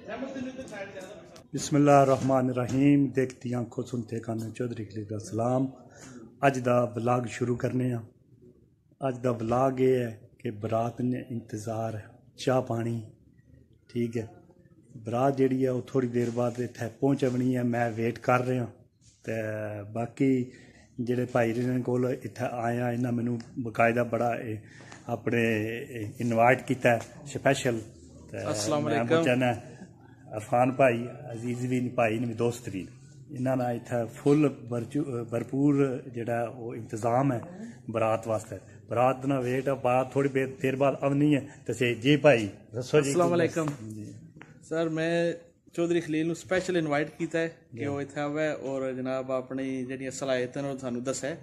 बिस्मिल्लाहिर्रहमानिर्रहीम। देखती आंखों सुनते कान चौधरी खलील दा सलाम। अज दा व्लॉग शुरू करने आ। अज दा व्लॉग ये है कि बरात ने इंतज़ार है, चाह पानी, ठीक है। बरात जिहड़ी है वो थोड़ी देर बाद इत्थे पहुंचनी है। मैं वेट कर रहा ते बाकी जेह्ड़े भाई जिन्हें कोल इत्थे आया इन्हें मैनू बकायदा बड़ा अपने इनवाइट किया स्पैशल। अस्सलाम वालेकुम। अरफान भाई, अजीज भी भाई ने दोस्त भी, इन्होंने इत्थे फुल भरपूर जेह्ड़ा वो इंतजाम है बरात वास्ते। बरात ना वेट बात थोड़ी देर बाद आनी है। तो जी भाई दसो जी। अस्सलाम वालेकुम सर, मैं चौधरी खलील स्पैशल इनवाइट किया है कि वो इत्थे आवे और जनाब अपनी जेहड़ियां सलाहियतां ने सानू दस्से।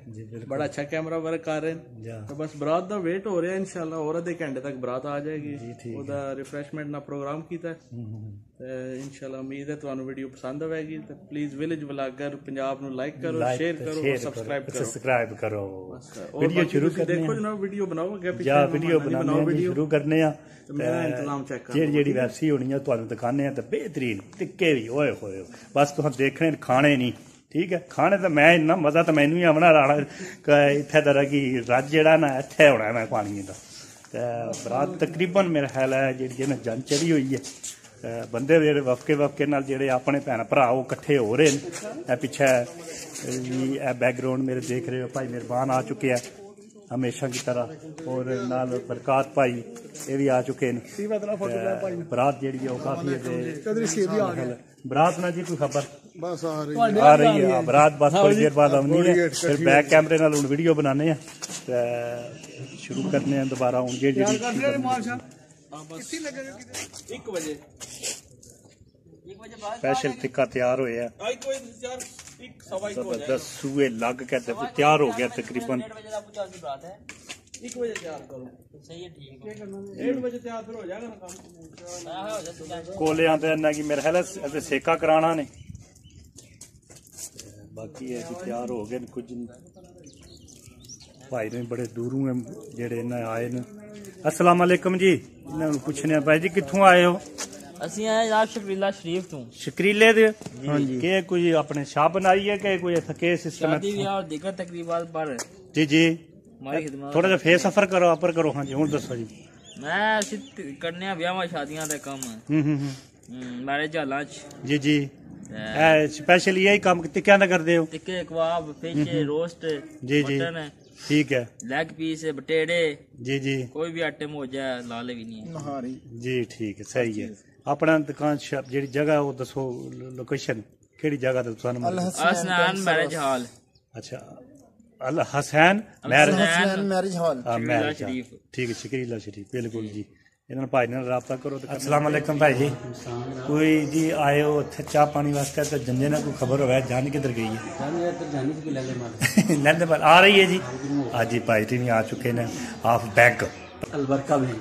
बड़ा अच्छा कैमरा वर्क कर रहे हैं। तो बस बरात का वेट हो रहा है, इंशाल्लाह और आधे घंटे तक बरात आ जाएगी। ओदा रिफ्रेशमेंट ना प्रोग्राम किया है। इंशाल्लाह उम्मीद है तुहानू वीडियो पसंद आएगी। तो प्लीज विलेज व्लॉगर पंजाब नू लाइक करो, शेयर करो और सब्सक्राइब करो। वीडियो शुरू करने देखो जनाब, वीडियो बनाओ अगे पीछे या वीडियो बनाओ, शुरू करने आ। मेरा इंतजाम चेक करो, जेहड़ी वैसी होनी है तुहानू दिखाने ते बेहतरीन टिक्के भी ओए होए। बस तुहां देखने खाने नहीं, ठीक है। खाने तो मैं इन्ना मजा तो मैनू ही आवना राणा इत्थे तरह की रज जेहड़ा ना इत्थे होना मैं पानी का। बरात तकरीबन मेरा ख्याल है जी जन चढ़ी हुई है। बंदे जेह्ड़े वफके नाल जेह्ड़े अपने भैन भरा वो कट्ठे हो रहे हैं। पिछे बैकग्राउंड मेरे देख रहे हो भाई मेहरबान आ चुके हैं हमेशा की तरह, और नाल बरकात भाई ये भी आ चुके हैं। बरात जेहड़ी है वो काफी बरात ना जी कोई खबर बस आ रही है। बरात बस थोड़ी देर बाद आनी है। फिर बैक कैमरे नाल हुण वीडियो बनाने हैं, शुरू करने हैं दोबारा। हुण जेहड़ी स्पेशल टिक्का तैयार होया, जबरदस्त सूए लग के तैयार हो गया तकरीबन। कोले आते कि मेरे ख्याल सेका कराना ने, बाकी है कि तैयार हो गए कुछ भाई ने बड़े दूरों जेड़े इन्हें आए न। अस्सलाम वालेकुम जी। इन्होंने पूछने भाई जी कित्थों आए हो? ਅਸੀਂ ਆਏ ਜਨਾਬ ਸ਼ਕਰੀਲਾ ਸ਼ਰੀਫ ਤੋਂ। ਸ਼ਕਰੀਲੇ ਦੇ ਹਾਂਜੀ ਕਿ ਕੋਈ ਆਪਣੇ ਸ਼ਾਪ ਬਣਾਈ ਹੈ ਕਿ ਕੋਈ ਥਕੇ ਸਿਸਟਮ ਹੈ? शादी ब्याह और दीगर तकरीबात पर जी जी हमारी खिदमत। थोड़ा सा फेस सफर करो अपर करो। हाँ जी हुण दसो जी। मैं ਅਸੀਂ करने ब्याह शादियां ਦਾ ਕੰਮ मैरिज ਹਾਲਾਂ ਚ। जी जी स्पेशल यही काम टिक्कियां दा करदे हो? ਟਿੱਕੇ ਕਬਾਬ, ਫਿਸ਼ रोस्ट, जी जी मटन, ठीक है, लेग पीस, बटेड़े, जी जी कोई भी आइटम हो जाए लाल भी नहीं है जी। ठीक है, सही है। अपना दुकान जेड़ी जगह वो दसो, लोकेशन केड़ी जगह दा तुसानू? Hasnain marriage hall. अच्छा, अल हसैन मैरिज हॉल मैरिज शरीफ, ठीक है, शकरीला शरीफ, बिल्कुल जी। इन्होंने भाई ने रब्ता करो। अस्सलाम वालेकुम भाई जी। कोई जी आए हो इत्थे चाह पानी वास्ते तो जंदे ना कोई खबर हो जानी किधर गई है? लैंदे पर आ रही है जी। आज जी भाई जी आ चुके हैं हाफ बैग अलबरका में।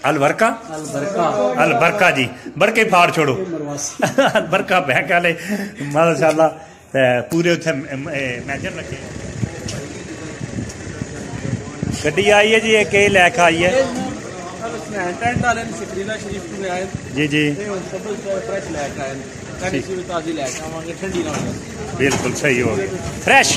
अलबरका अलबरका जी, बरके फाड़ छोड़ो बरका बैग वाले माशाल्लाह पूरे उत्थे मैजर रखे। गड्डी आई है जी, एक लैके आई है टेंट वाले शकरीला शरीफ में आए जी जी। फ्रेश लैके आए, ताजी लैके आवांगे, ठंडी ना हो। बिल्कुल सही हो गया फ्रेश।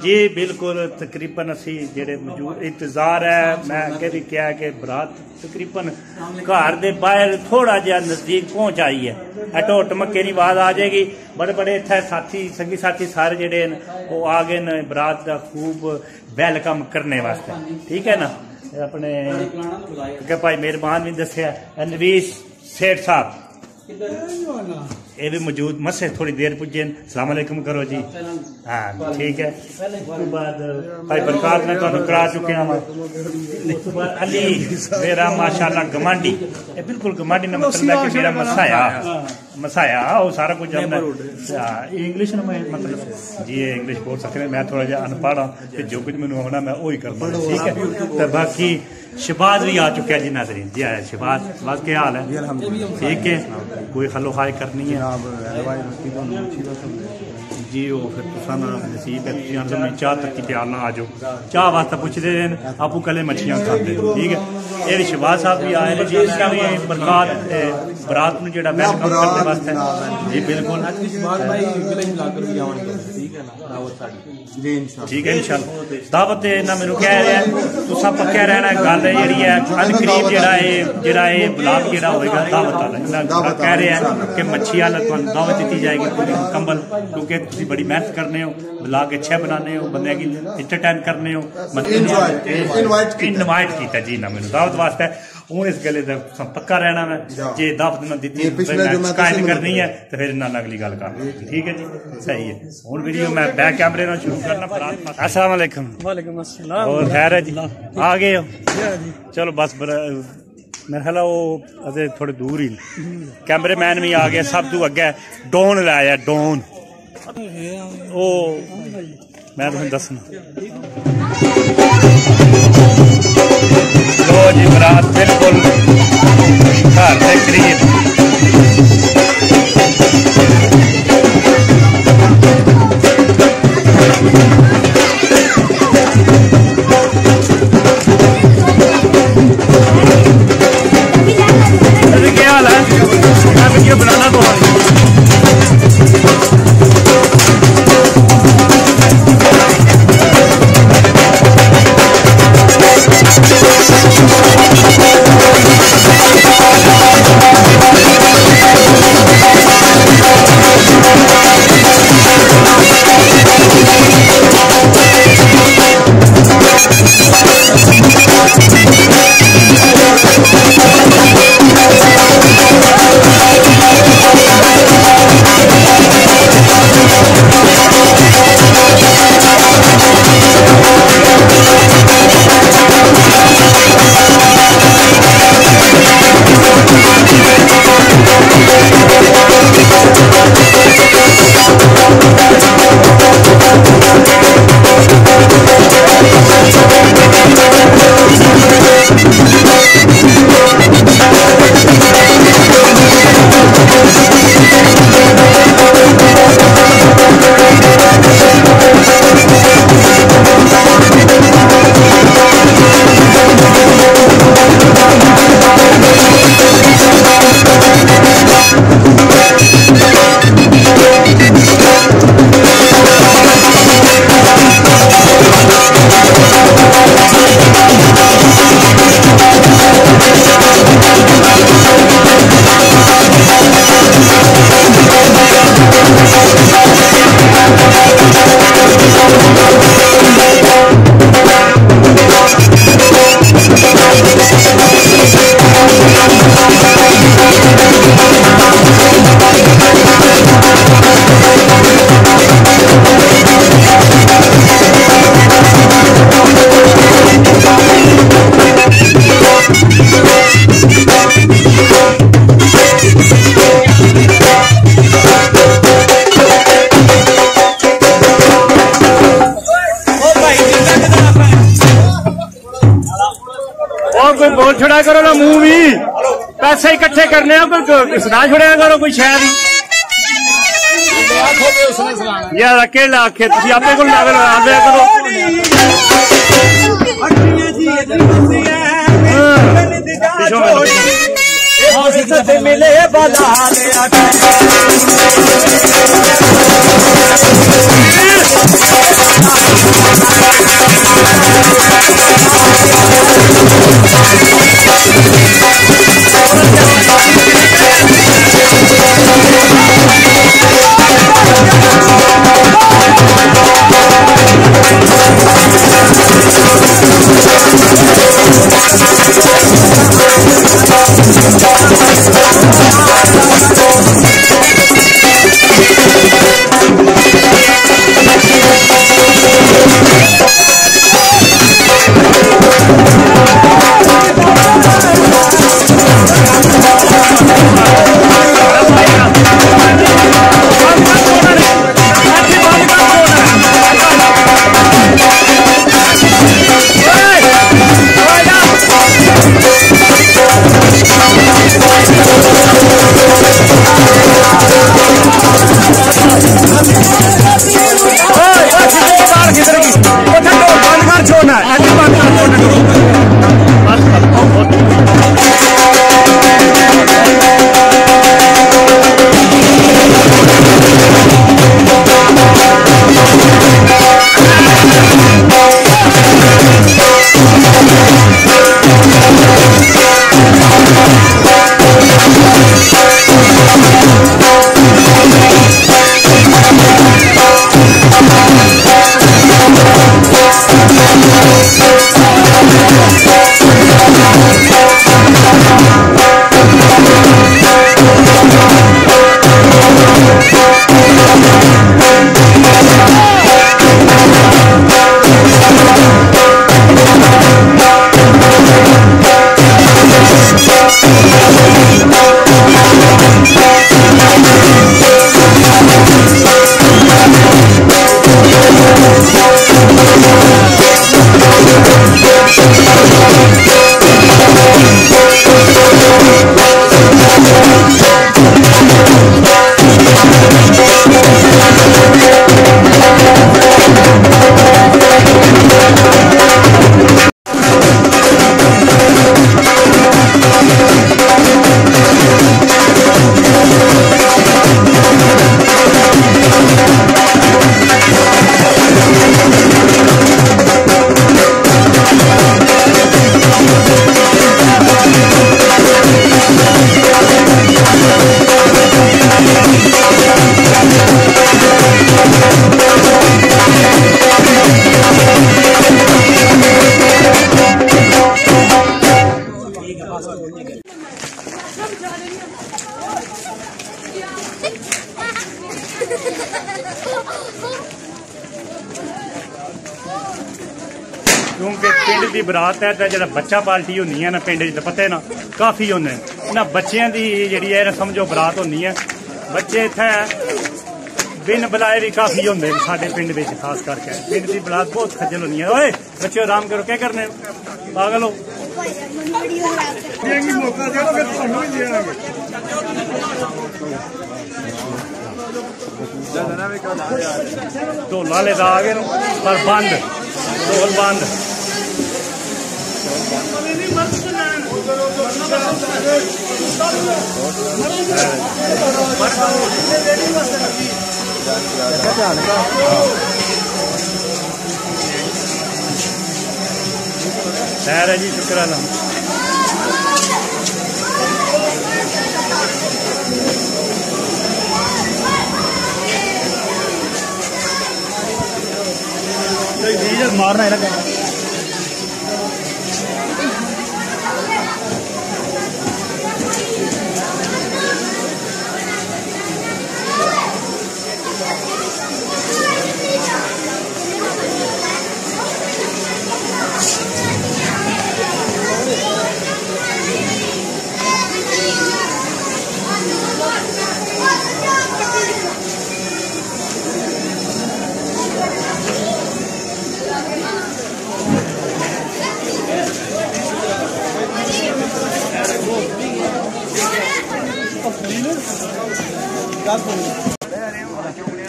जी बिल्कुल तकरीबन असी जेडे मौजूद इंतजार है। मैं अगे भी कहा कि बरात तकरीबन घर दे बाहर थोड़ा जहा नजदीक पहुंच आई है। ढोल ढमक्के की आवाज आ जाएगी। बड़े बड़े इत्थे साथी संगी साथी सारे जेडे वो आ गए न बरात का खूब वेलकम करने वास्ते, ठीक है ना। अपने भाई मेहरबान भी दसिया नवीस सेठ साहब ये भी मौजूद मसे थोड़ी देर पुजे। सलाम अलैकुम करो जी। हाँ ठीक है। उसके बाद भाई बरकात ने तुहानू करा चुके हैं। उसके बाद अली मेरा माशाल्लाह गमांडी, ये बिल्कुल गमांडी ने मतलब है कि मेरा मसाया मसाया वो सारा कुछ इंग्लिश मतलब जी इंग्लिश बोल सकते हैं। मैं थोड़ा जहा अनपढ़ हाँ, जो कुछ मैंने होना मैं वही करना, ठीक है। तो बाकी शहबाज भी आ चुके हैं जी नाज़रीन। जी आया शहबाज, शहबाज क्या हाल है? ठीक है, कोई खलो खाई करनी है जनाब हलवाई रोटी तो मच्छी का सब जी वो फिर तुसा ना नसीब है तुसी आंदे मैं चाह तक की प्यार ना आजो चाह वास्ते पूछते हैं आपू कले मच्छियां खाते ठीक है ये शहबाज साहब भी आए हैं जी इसका भी बरकत बरात में जेड़ा वेलकम करने वास्ते जी बिल्कुल शहबाज भाई विलेज ब्लॉगर भी आउणगे ठीक है ना दावत साडी जी इंशाल्लाह ठीक है इंशाल्लाह दावत ना मेनू कह रहा है तुसा पक्का रहना गल जेड़ी है अज करीब जेड़ा ये ब्लॉग जेड़ा होएगा दावत वाला कह रहे हैं कि मच्छी वाला तुहानू दावत दी जाएगी पूरी मुकम्मल क्योंकि तुसी बड़ी मेहनत करने हो ब्लॉग अच्छे बनाने हो बंदे की एंटरटेन करने हो इनवाइट किया जी ना मैंने दावत वास्ते हूँ इस गले पक्का रहना मैं जे दावत ना दी शिकायत करनी है तो फिर इन्ना अगली गल कर ठीक है जी सही है हूँ वीडियो मैं बैक कैमरे ना शुरू करना अस्सलाम वालेकुम और खैर है जी आ गए हो चलो बस मेरे ख्याल वो अजे थोड़े दूर ही कैमरे मैन भी आ गया सब तू अगे डोन लाया डोन ओ मैं तुम दसना लो जी बरात बिल्कुल घर के करीब क्या हाल है मैं वीडियो बनाना तो कोई बोल छड़ा करो ना मुंह भी पैसे इकट्ठे करने कोई सुना छोड़ा करो कोई शायद यार अकेला आखे तुम आपे को लगा करो मिले क्योंकि पिंड की बरात है तो जो बच्चा पार्टी होनी है ना पिंड पता है ना काफ़ी होंगे इन्होंने बच्चों की जी समझो बरात होनी है बच्चे इतने बिन बुलाए भी काफ़ी होंगे साढ़े पिंड में खास करके पिंड की बरात बहुत खज्जल होनी है। ओए बच्चे आराम करो क्या करने पागल हो। ढोल वाले तो आ गए पर बंद ढोल बंद खैर है जी शुक्र अल्लाह। मारना है ना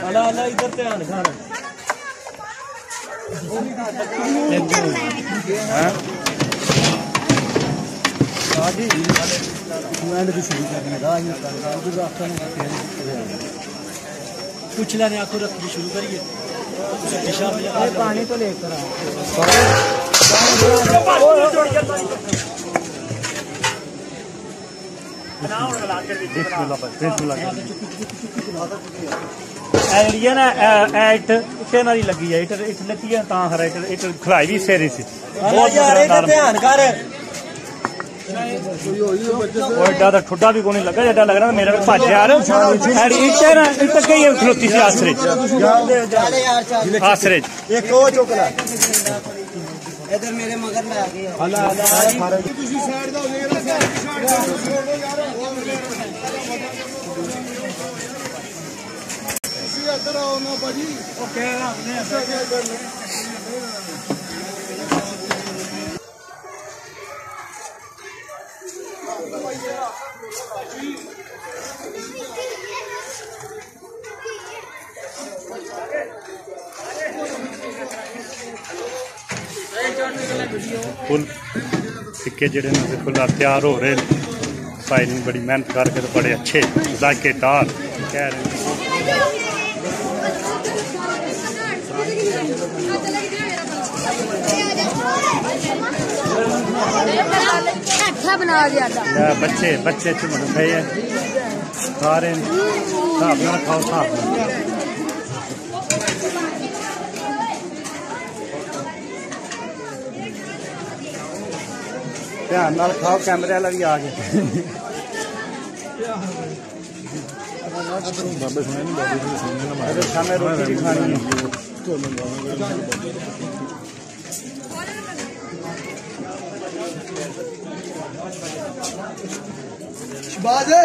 अला इधर ध्यान खाना कुछ लेने आखो रखनी शुरू करिए पानी तो लेकर ना इट नाली लगी है इट लगी है खरा इट खलाई भी सेरी से ध्यान कर ज्यादा ठुड्डा भी कोई लगा ज्यादा लग रहा मेरा भज यार इट है ना इट कई खलोती सी आसरे आसरे एक इधर मेरे मगर में आ गई फुल सिक्के जड़े फुल तैयार हो रहे फायरिंग बड़ी मेहनत करके तो बड़े अच्छे जायकेदार कह रहे हैं। बच्चे बच्चे चुमन गए हैं खा रहे हैं साहब ना खाओ साहब ध्यान नाल खाओ कैमरे वाला भी आ गया सामने रोटी भी खानी है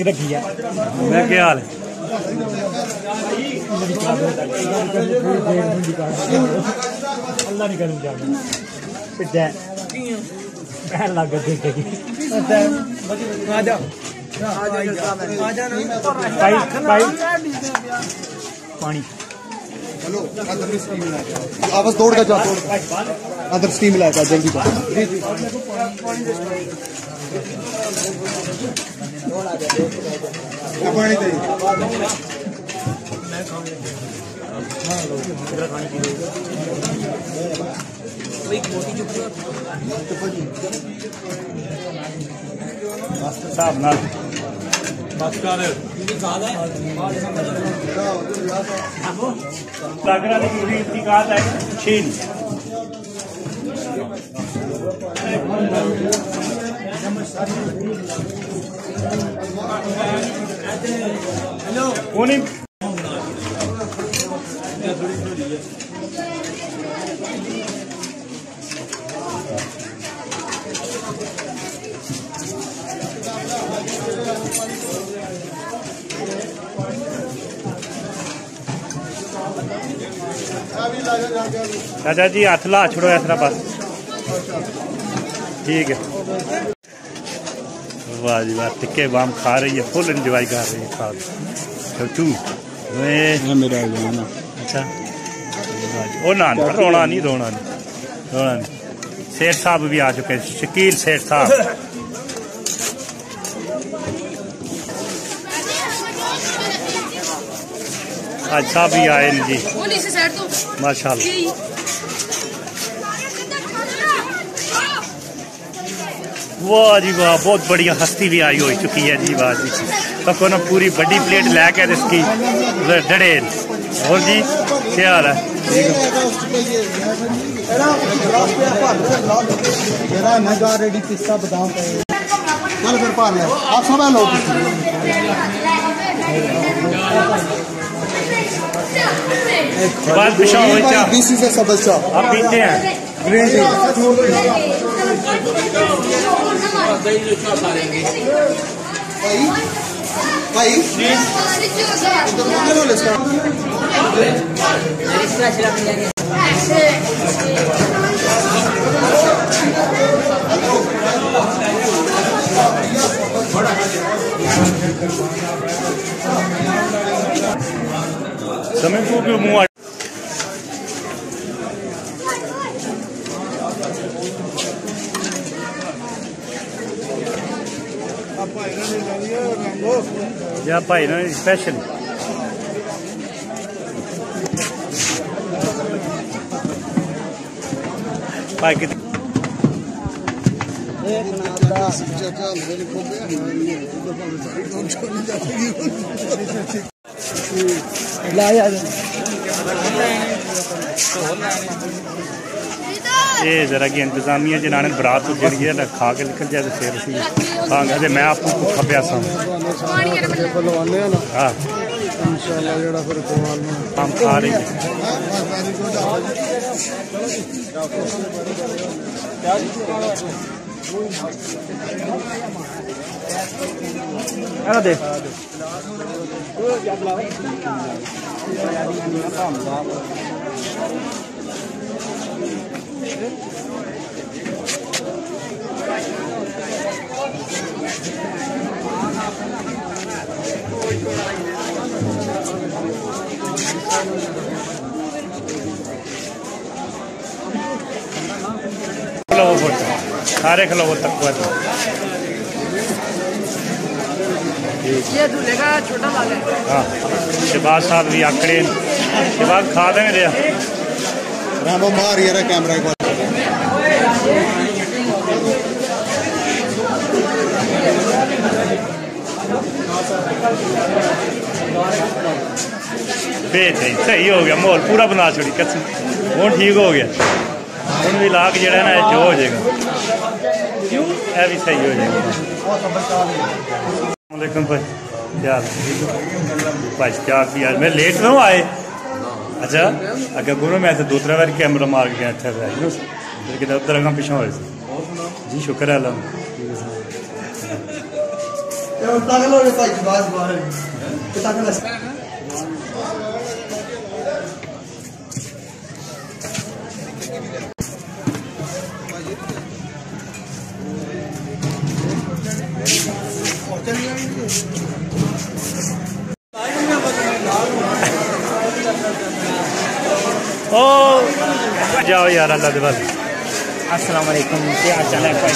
रखी है मैं क्या हाल है अल्लाह नहीं करूँ लग पानी हेलो आवाज तोड़ का अंदर स्टीम लाएगा जल्दी पानी हिसाब नाल लागरा की पूरी इंतकात है छीन हेलो चाचा जी हथ ला छोड़ो ऐसा बस ठीक है। वाह जी वाह टिक्के बाम खा रही है फुल एंजॉय कर रही है खा तू मेरा अच्छा ओ ना रोना नहीं रोना नहीं रोना नहीं। सेठ साहब भी आ चुके हैं शकील सेठ साहब आज साहब भी आए जी माशाल्लाह। वाह जी वाह बहुत बढ़िया हस्ती भी आई हो चुकी है जी वाह जी। तो को ना पूरी बड़ी प्लेट लैके इसकी डड़ेल और जी क्या हाल है रेडी पिस्ता बादाम चल फिर पार ले आप सब लोग बात पिछा हो चा बीसी से सब अच्छा आप पीते हैं ग्रीन टी भाई समय को भी मुँह या भाई ना स्पेशल भाई कितने ये जरा की इंतजामिया जिन्होंने बरात जी है खा के निकल जाए तो फिर खांगा तो मैं आपको भुखा प्यासा हूँ हाँ हम खा रही दे सारे खिलाओ तक ये दूल्हे का छोटा लाल है। हाँ शहबाज साहब भी आकड़े शहबाज खा देंगे दिया रामो मार ये रहा कैमरा एक बार बेहतरीन सही हो गया माहौल पूरा बना छोड़ी कसम वो ठीक हो गया हूँ भी लाग जड़ा ना जो हो जाएगा यह भी सही हो जाएगा। वालेकुम भाई क्या भाई क्या यार मैं लेट ना आए अच्छा अगर गुरु मैं तो 2-3 बार कैमरा मार के गया लेकिन उधर अगर पिछा हो जी शुक्र है अल्लाह ओ जाओ यार अल्लाह के बाद अस्सलाम वालेकुम क्या हाल है भाई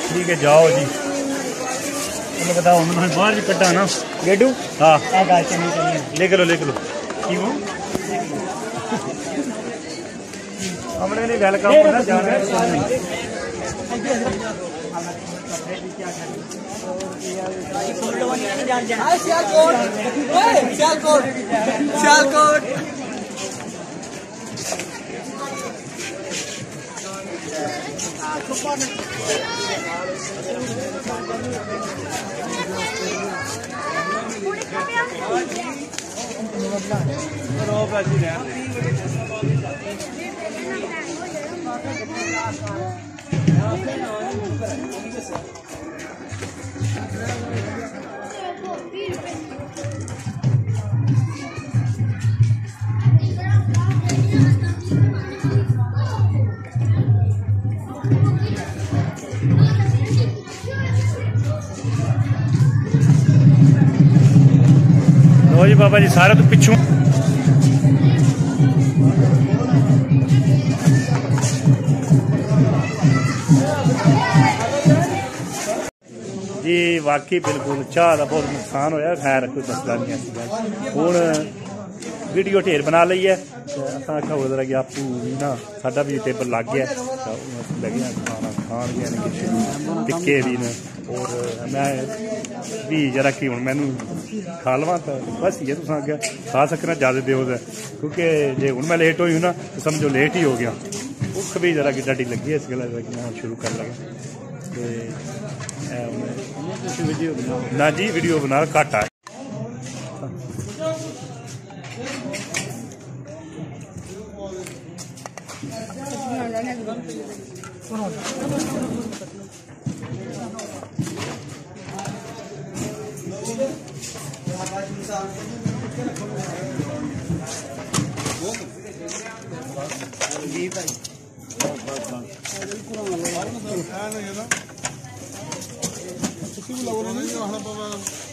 ठीक है जाओ जी तुम्हें बताओ मैं बाहर भी कटा ना गेडू हाँ लेके लो क्यों हमने नहीं वेलकम करना जाना सियालकोट लो जी बाबा जी सारे तो पिछू जी वाकई बिल्कुल चाह का बहुत नुकसान होया खैर कोई मसला नहीं है हूँ वीडियो ढेर बना ली है असा आखा उधर कि आपू भी ना साडा भी टेबल लग गया लगे खाना खान गए टिक्के भी ने और मैं भी जरा कि हूँ मैनू खा लवा तो बस ये तुम अगर खा सकना ज़्यादा दो क्योंकि जे हूँ मैं लेट हुई ना तो समझो लेट ही हो गया भुख भी जरा कि डाटी लगी इस गल कि मैं शुरू कर लगा ना जी वीडियो बना घट आ किसी भी लोगों ने नहीं